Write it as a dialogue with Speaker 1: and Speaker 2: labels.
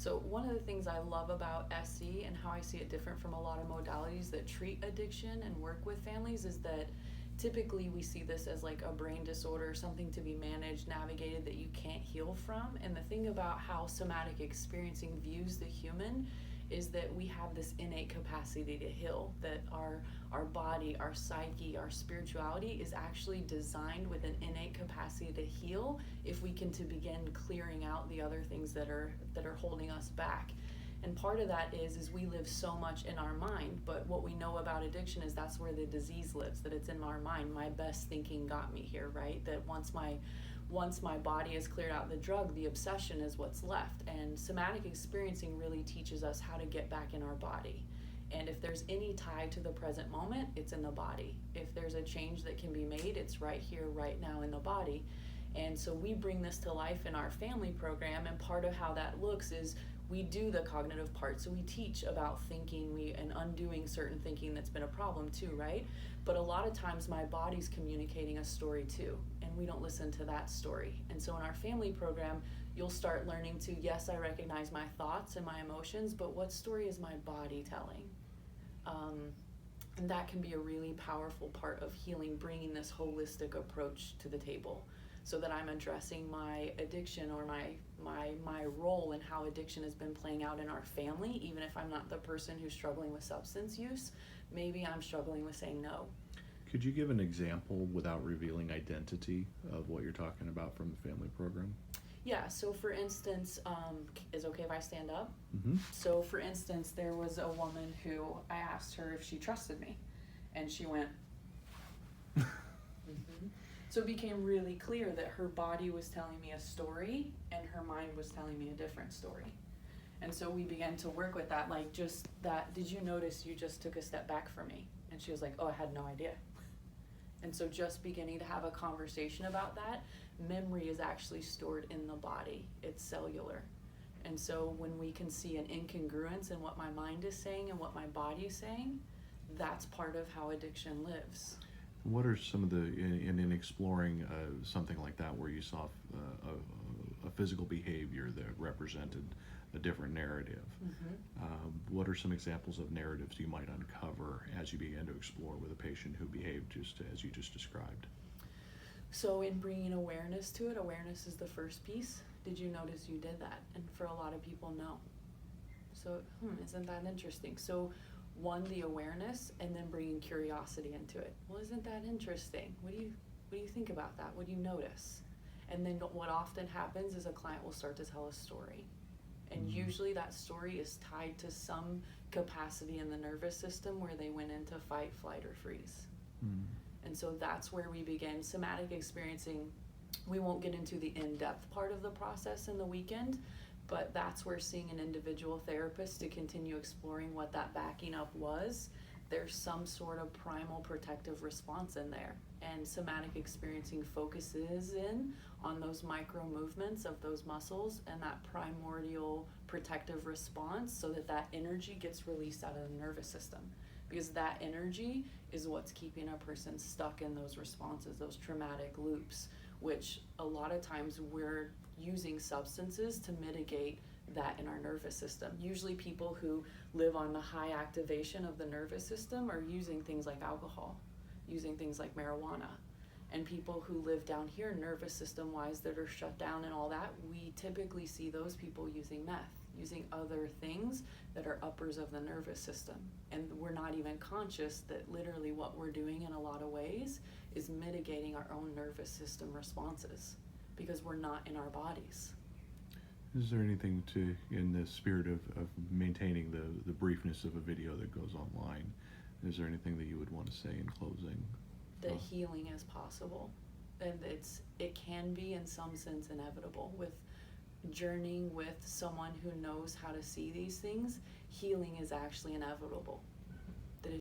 Speaker 1: So one of the things I love about SE and how I see it different from a lot of modalities that treat addiction and work with families is that typically we see this as like a brain disorder, something to be managed, navigated, that you can't heal from. And the thing about how somatic experiencing views the human is that we have this innate capacity to heal, that our body, our psyche, our spirituality is actually designed with an innate capacity to heal if we can to begin clearing out the other things that are holding us back. And part of that is we live so much in our mind, but what we know about addiction is that's where the disease lives, that it's in our mind. My best thinking got me here, right? That once my body has cleared out the drug, the obsession is what's left. And somatic experiencing really teaches us how to get back in our body. And if there's any tie to the present moment, it's in the body. If there's a change that can be made, it's right here, right now in the body. And so we bring this to life in our family program, and part of how that looks is we do the cognitive part. So we teach about thinking and undoing certain thinking that's been a problem too, right? But a lot of times my body's communicating a story too, and we don't listen to that story. And so in our family program, you'll start learning to, yes, I recognize my thoughts and my emotions, but what story is my body telling? And that can be a really powerful part of healing, bringing this holistic approach to the table, so that I'm addressing my addiction or my role in how addiction has been playing out in our family. Even if I'm not the person who's struggling with substance use, maybe I'm struggling with saying no.
Speaker 2: Could you give an example without revealing identity of what you're talking about from the family program?
Speaker 1: Yeah, so for instance, is it okay if I stand up?
Speaker 2: Mm-hmm.
Speaker 1: So for instance, there was a woman who I asked her if she trusted me, and she went, mm-hmm. So it became really clear that her body was telling me a story and her mind was telling me a different story. And so we began to work with that, like just that, did you notice you just took a step back from me? And she was like, oh, I had no idea. And so just beginning to have a conversation about that, memory is actually stored in the body. It's cellular. And so when we can see an incongruence in what my mind is saying and what my body is saying, that's part of how addiction lives.
Speaker 2: What are some of the, in exploring something like that where you saw a physical behavior that represented a different narrative, what are some examples of narratives you might uncover as you begin to explore with a patient who behaved just as you just described?
Speaker 1: So in bringing awareness to it, awareness is the first piece. Did you notice you did that? And for a lot of people, no. So, isn't that interesting? So one, the awareness, and then bringing curiosity into it. Well, isn't that interesting? What do you think about that? What do you notice? And then what often happens is a client will start to tell a story. And usually that story is tied to some capacity in the nervous system where they went into fight, flight, or freeze. And so that's where we begin somatic experiencing. We won't get into the in-depth part of the process in the weekend, but that's where seeing an individual therapist to continue exploring what that backing up was, there's some sort of primal protective response in there. And somatic experiencing focuses in on those micro movements of those muscles and that primordial protective response so that that energy gets released out of the nervous system. Because that energy is what's keeping a person stuck in those responses, those traumatic loops, which a lot of times we're using substances to mitigate that in our nervous system. Usually people who live on the high activation of the nervous system are using things like alcohol, using things like marijuana. And people who live down here nervous system wise that are shut down and all that, we typically see those people using meth, using other things that are uppers of the nervous system. And we're not even conscious that literally what we're doing in a lot of ways is mitigating our own nervous system responses because we're not in our bodies.
Speaker 2: Is there anything to, in the spirit of maintaining the briefness of a video that goes online, is there anything that you would want to say in closing?
Speaker 1: That healing is possible, and it can be in some sense inevitable. With journeying with someone who knows how to see these things, healing is actually inevitable.